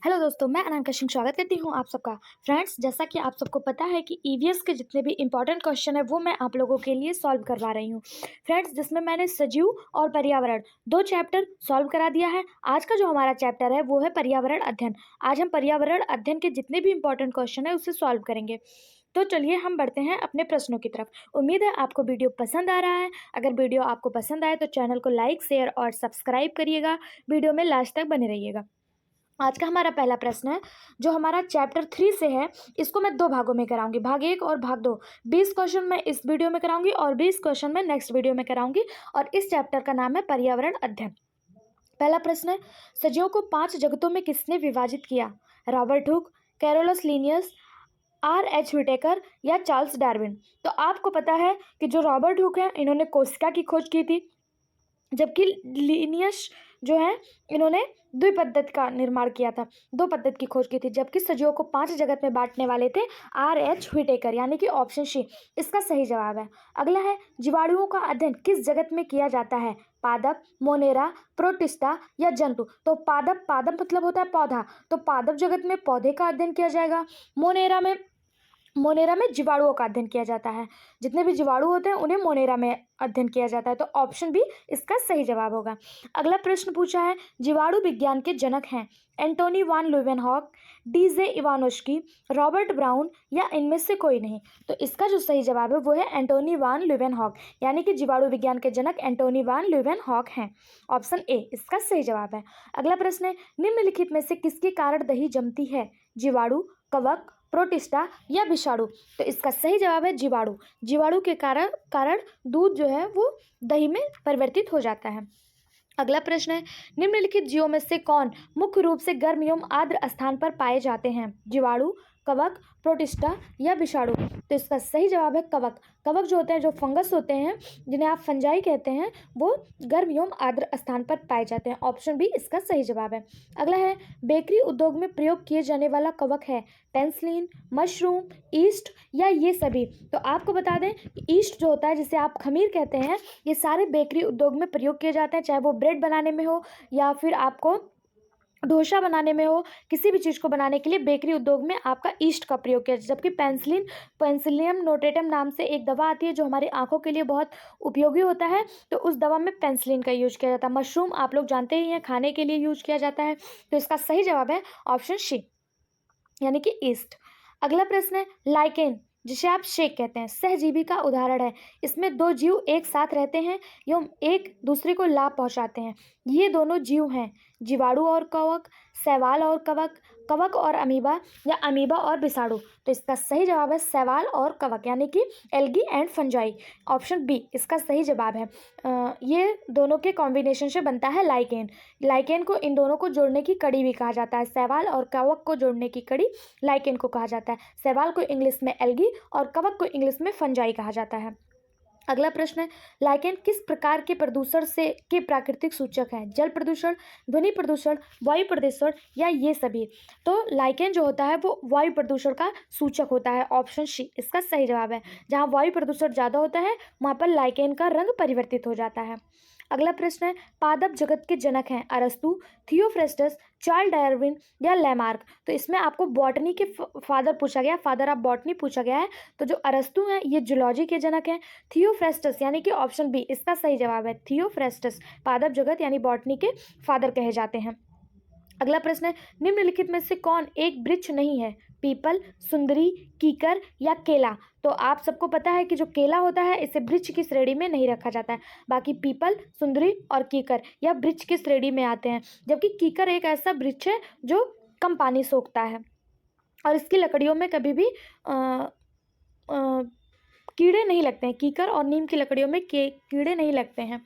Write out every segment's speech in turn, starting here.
Hello दोस्तों, मैं अनामिका सिंह स्वागत करती हूँ आप सबका। फ्रेंड्स, जैसा कि आप सबको पता है कि ईवीएस के जितने भी इंपॉर्टेंट क्वेश्चन है वो मैं आप लोगों के लिए सॉल्व करवा रही हूँ। फ्रेंड्स, जिसमें मैंने सजीव और पर्यावरण दो चैप्टर सॉल्व करा दिया है। आज का जो हमारा चैप्टर है वो है पर्यावरण अध्ययन। आज हम पर्यावरण अध्ययन के जितने भी इंपॉर्टेंट क्वेश्चन है उसे सॉल्व करेंगे। तो चलिए हम बढ़ते हैं अपने प्रश्नों की तरफ। उम्मीद है आपको वीडियो पसंद आ रहा है। अगर वीडियो आपको पसंद आए तो चैनल को लाइक, शेयर और सब्सक्राइब करिएगा। वीडियो में लास्ट तक बने रहिएगा। आज का हमारा पहला प्रश्न है जो हमारा चैप्टर 3 से है। इसको मैं दो भागों में कराऊंगी, भाग 1 और भाग 2। 20 क्वेश्चन मैं इस वीडियो में कराऊंगी और 20 क्वेश्चन मैं नेक्स्ट वीडियो में कराऊंगी। और इस चैप्टर का नाम है पर्यावरण अध्ययन। पहला प्रश्न है, सजीवों को 5 जगतों में किसने विभाजित किया? Robert Hooke, Carolus Linnaeus, R.H. Whittaker या चार्ल्स डार्विन? तो आपको पता है कि जो रॉबर्ट हुक है इन्होंने कोशिका की खोज की थी, जबकि लिनियस जो है इन्होंने द्विपद्धति का निर्माण किया था, दो पद्धति की खोज की थी। जबकि सजीवों को 5 जगत में बांटने वाले थे R.H. विटेकर, यानी कि ऑप्शन सी इसका सही जवाब है। अगला है, जीवाणुओं का अध्ययन किस जगत में किया जाता है? पादप, मोनेरा, प्रोटिस्टा या जंतु? तो पादप, पादप मतलब होता है पौधा, तो पादप जगत में पौधे का अध्ययन किया जाएगा। मोनेरा में जीवाणुओं का अध्ययन किया जाता है। जितने भी जीवाणु होते हैं उन्हें मोनेरा में अध्ययन किया जाता है, तो ऑप्शन बी इसका सही जवाब होगा। अगला प्रश्न पूछा है, जीवाणु विज्ञान के जनक हैं Antonie van Leeuwenhoek, DJ Ivanovsky, Robert Brown या इनमें से कोई नहीं? तो इसका जो सही जवाब है वो है एंटोनी वान ल्यूवेनहॉक, यानी कि जीवाणु विज्ञान के जनक एंटोनी वान ल्यूवेनहॉक हैं। ऑप्शन ए इसका सही जवाब है। अगला प्रश्न है, निम्नलिखित में से किसके कारण दही जमती है? जीवाणु, कवक, प्रोटिस्टा या विषाणु? तो इसका सही जवाब है जीवाणु। जीवाणु के कारण दूध जो है वो दही में परिवर्तित हो जाता है। अगला प्रश्न है, निम्नलिखित जीवों में से कौन मुख्य रूप से गर्म एवं आर्द्र स्थान पर पाए जाते हैं? जीवाणु, कवक, प्रोटिस्टा या विषाणु? तो इसका सही जवाब है कवक। कवक जो होते हैं, जो फंगस होते हैं जिन्हें आप फंजाई कहते हैं, वो गर्म एवं आर्द्र स्थान पर पाए जाते हैं। ऑप्शन बी इसका सही जवाब है। अगला है, बेकरी उद्योग में प्रयोग किए जाने वाला कवक है पेंसिलिन, मशरूम, ईस्ट या ये सभी? तो आपको बता दें कि ईस्ट जो होता है, जिसे आप खमीर कहते हैं, ये सारे बेकरी उद्योग में प्रयोग किए जाते हैं, चाहे वो ब्रेड बनाने में हो या फिर आपको डोसा बनाने में हो। किसी भी चीज़ को बनाने के लिए बेकरी उद्योग में आपका ईस्ट का प्रयोग किया जाए। जबकि पेंसिलियम नोटेटम नाम से एक दवा आती है जो हमारी आंखों के लिए बहुत उपयोगी होता है, तो उस दवा में पेंसिलिन का यूज किया जाता है। मशरूम आप लोग जानते ही हैं, खाने के लिए यूज किया जाता है, तो इसका सही जवाब है ऑप्शन सी, यानी कि ईस्ट। अगला प्रश्न है, लाइकेन जिसे आप शेक कहते हैं सहजीवी का उदाहरण है। इसमें दो जीव एक साथ रहते हैं एवं एक दूसरे को लाभ पहुंचाते हैं। ये दोनों जीव हैं जीवाणु और कवक, शैवाल और कवक, कवक और अमीबा या अमीबा और विषाणु? तो इसका सही जवाब है शैवाल और कवक, यानी कि algae and fungi. Option B इसका सही जवाब है। ये दोनों के कॉम्बिनेशन से बनता है लाइकेन। लाइकेन को, इन दोनों को जोड़ने की कड़ी भी कहा जाता है। शैवाल और कवक को जोड़ने की कड़ी लाइकेन को कहा जाता है। शैवाल को इंग्लिश में एल्गी और कवक को इंग्लिश में फंजाई कहा जाता है। अगला प्रश्न है, लाइकेन किस प्रकार के प्रदूषण से के प्राकृतिक सूचक हैं? जल प्रदूषण, ध्वनि प्रदूषण, वायु प्रदूषण या ये सभी? तो लाइकेन जो होता है वो वायु प्रदूषण का सूचक होता है। ऑप्शन सी इसका सही जवाब है। जहाँ वायु प्रदूषण ज़्यादा होता है वहाँ पर लाइकेन का रंग परिवर्तित हो जाता है। अगला प्रश्न है, पादप जगत के जनक हैं अरस्तु, थियोफ्रेस्टस, चार्ल्स डार्विन या लैमार्क? तो इसमें आपको बॉटनी के फादर पूछा गया, फादर ऑफ बॉटनी पूछा गया है। तो जो अरस्तु हैं ये जूलॉजी के जनक हैं। थियोफ्रेस्टस यानी कि ऑप्शन बी इसका सही जवाब है। थियोफ्रेस्टस पादप जगत यानी बॉटनी के फादर कहे जाते हैं। अगला प्रश्न है, निम्नलिखित में से कौन एक वृक्ष नहीं है? पीपल, सुंदरी, कीकर या केला? तो आप सबको पता है कि जो केला होता है इसे वृक्ष की श्रेणी में नहीं रखा जाता है। बाकी पीपल, सुंदरी और कीकर यह वृक्ष की श्रेणी में आते हैं। जबकि कीकर एक ऐसा वृक्ष है जो कम पानी सोखता है और इसकी लकड़ियों में कभी भी कीड़े नहीं लगते हैं। कीकर और नीम की लकड़ियों में कीड़े नहीं लगते हैं।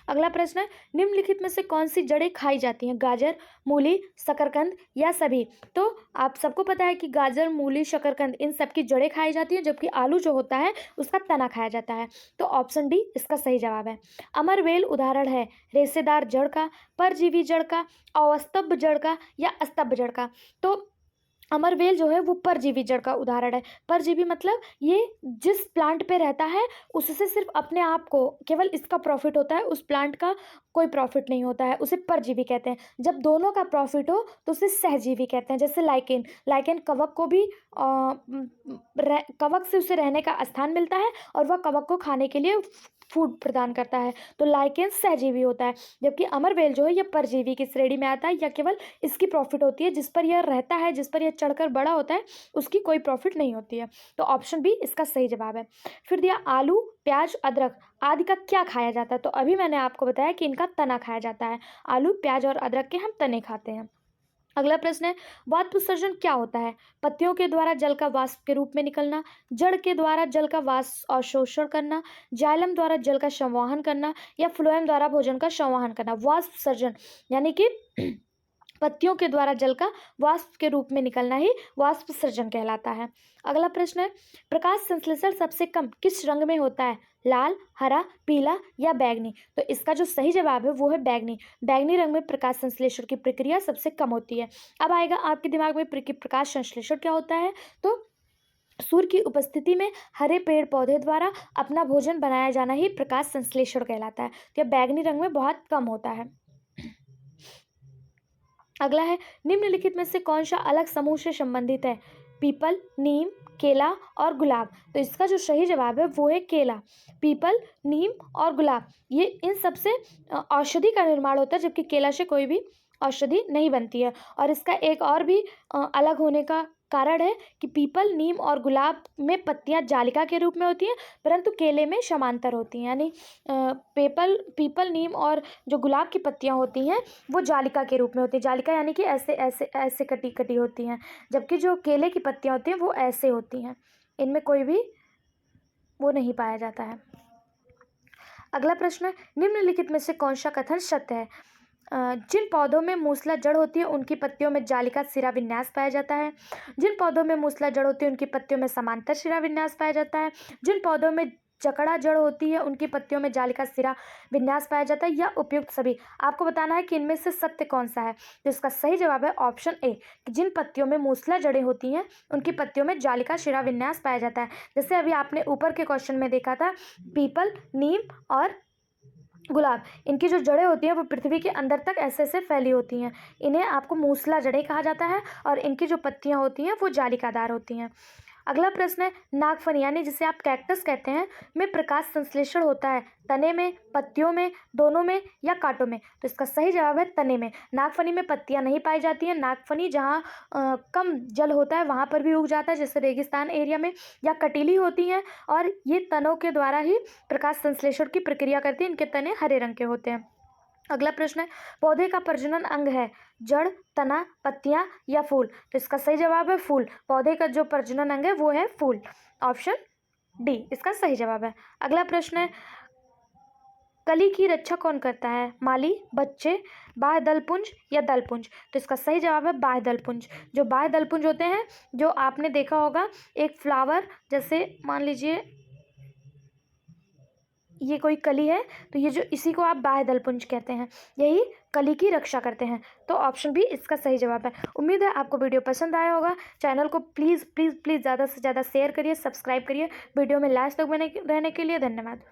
अगला प्रश्न है, निम्नलिखित में से कौन सी जड़ें खाई जाती हैं? गाजर, मूली, शकरकंद या सभी? तो आप सबको पता है कि गाजर, मूली, शकरकंद इन सब की जड़ें खाई जाती हैं, जबकि आलू जो होता है उसका तना खाया जाता है। तो ऑप्शन डी इसका सही जवाब है। अमरवेल उदाहरण है रेशेदार जड़ का, परजीवी जड़ का, अस्तब्ध जड़ का या स्तब्ध जड़ का? तो अमरवेल जो है वो परजीवी जड़ का उदाहरण है। परजीवी मतलब ये जिस प्लांट पे रहता है उससे सिर्फ अपने आप को केवल इसका प्रॉफिट होता है, उस प्लांट का कोई प्रॉफिट नहीं होता है, उसे परजीवी कहते हैं। जब दोनों का प्रॉफिट हो तो उसे सहजीवी कहते हैं। जैसे लाइकेन, लाइकेन कवक को भी कवक से उसे रहने का स्थान मिलता है और वह कवक को खाने के लिए फूड प्रदान करता है, तो लाइकेन सहजीवी होता है। जबकि अमरवेल जो है यह परजीवी की श्रेणी में आता है, या केवल इसकी प्रॉफिट होती है, जिस पर यह रहता है, जिस पर यह चढ़कर बड़ा होता है, उसकी कोई प्रॉफिट नहीं होती है। तो ऑप्शन बी इसका सही जवाब है। फिर दिया आलू, प्याज, अदरक आदि का क्या खाया जाता है, तो अभी मैंने आपको बताया कि इनका तना खाया जाता है। आलू, प्याज और अदरक के हम तने खाते हैं। अगला प्रश्न है, वाष्प उत्सर्जन क्या होता है? पत्तियों के द्वारा जल का वाष्प के रूप में निकलना, जड़ के द्वारा जल का वाष्प अवशोषण करना, जाइलम द्वारा जल का संवहन करना, या फ्लोएम द्वारा भोजन का संवहन करना। वाष्प उत्सर्जन यानी कि पत्तियों के द्वारा जल का वाष्प के रूप में निकलना ही वाष्प उत्सर्जन कहलाता है। अगला प्रश्न है, प्रकाश संश्लेषण सबसे कम किस रंग में होता है? लाल, हरा, पीला या बैंगनी? तो इसका जो सही जवाब है वो है बैंगनी। बैंगनी रंग में प्रकाश संश्लेषण की प्रक्रिया सबसे कम होती है। अब आएगा आपके दिमाग में प्रकाश संश्लेषण क्या होता है, तो सूर्य की उपस्थिति में हरे पेड़ पौधे द्वारा अपना भोजन बनाया जाना ही प्रकाश संश्लेषण कहलाता है। तो यह बैंगनी रंग में बहुत कम होता है। अगला है, निम्नलिखित में से कौन सा अलग समूह से संबंधित है? पीपल, नीम, केला और गुलाब? तो इसका जो सही जवाब है वो है केला। पीपल, नीम और गुलाब ये इन सब से औषधि का निर्माण होता है, जबकि केला से कोई भी औषधि नहीं बनती है। और इसका एक और भी अलग होने का कारण है कि पीपल, नीम और गुलाब में पत्तियां जालिका के रूप में होती हैं, परंतु केले में समांतर होती हैं। यानी पीपल, नीम और जो गुलाब की पत्तियां होती हैं वो जालिका के रूप में होती है। जालिका यानी कि ऐसे ऐसे ऐसे कटी कटी होती हैं, जबकि जो केले की पत्तियां होती हैं वो ऐसे होती हैं, इनमें कोई भी वो नहीं पाया जाता है। अगला प्रश्न है, निम्नलिखित में से कौन सा कथन सत्य है? जिन पौधों में मूसला जड़ होती है उनकी पत्तियों में जालिका सिरा विन्यास पाया जाता है। जिन पौधों में मूसला जड़ होती है उनकी पत्तियों में समांतर सिरा विन्यास पाया जाता है। जिन पौधों में जकड़ा जड़ होती है उनकी पत्तियों में जालिका सिरा विन्यास पाया जाता है, या उपयुक्त सभी। आपको बताना है कि इनमें से सत्य कौन सा है। तो इसका सही जवाब है ऑप्शन ए, कि जिन पत्तियों में मूसला जड़ें होती हैं उनकी पत्तियों में जालिका सिरा विन्यास पाया जाता है। जैसे अभी आपने ऊपर के क्वेश्चन में देखा था, पीपल, नीम और गुलाब, इनकी जो जड़ें होती हैं वो पृथ्वी के अंदर तक ऐसे ऐसे फैली होती हैं, इन्हें आपको मूसला जड़ें कहा जाता है, और इनकी जो पत्तियां होती हैं वो जालिकादार होती हैं। अगला प्रश्न है, नागफनी यानी जिसे आप कैक्टस कहते हैं में प्रकाश संश्लेषण होता है तने में, पत्तियों में, दोनों में या कांटों में? तो इसका सही जवाब है तने में। नागफनी में पत्तियां नहीं पाई जाती हैं। नागफनी जहाँ कम जल होता है वहाँ पर भी उग जाता है, जैसे रेगिस्तान एरिया में, या कटीली होती हैं, और ये तनों के द्वारा ही प्रकाश संश्लेषण की प्रक्रिया करती है। इनके तने हरे रंग के होते हैं। अगला प्रश्न है, पौधे का प्रजनन अंग है जड़, तना, पत्तियां या फूल? तो इसका सही जवाब है फूल। पौधे का जो प्रजनन अंग है वो है फूल। ऑप्शन डी इसका सही जवाब है। अगला प्रश्न है, कली की रक्षा कौन करता है? माली, बच्चे, बाह्य दलपुंज या दलपुंज? तो इसका सही जवाब है बाह्य दलपुंज। जो बाह्य दलपुंज होते हैं, जो आपने देखा होगा एक फ्लावर, जैसे मान लीजिए ये कोई कली है, तो ये जो इसी को आप बाह्य दलपुंज कहते हैं, यही कली की रक्षा करते हैं। तो ऑप्शन बी इसका सही जवाब है। उम्मीद है आपको वीडियो पसंद आया होगा। चैनल को प्लीज़ प्लीज़ प्लीज़ ज़्यादा से ज़्यादा शेयर करिए, सब्सक्राइब करिए। वीडियो में लास्ट तक बने रहने के लिए धन्यवाद।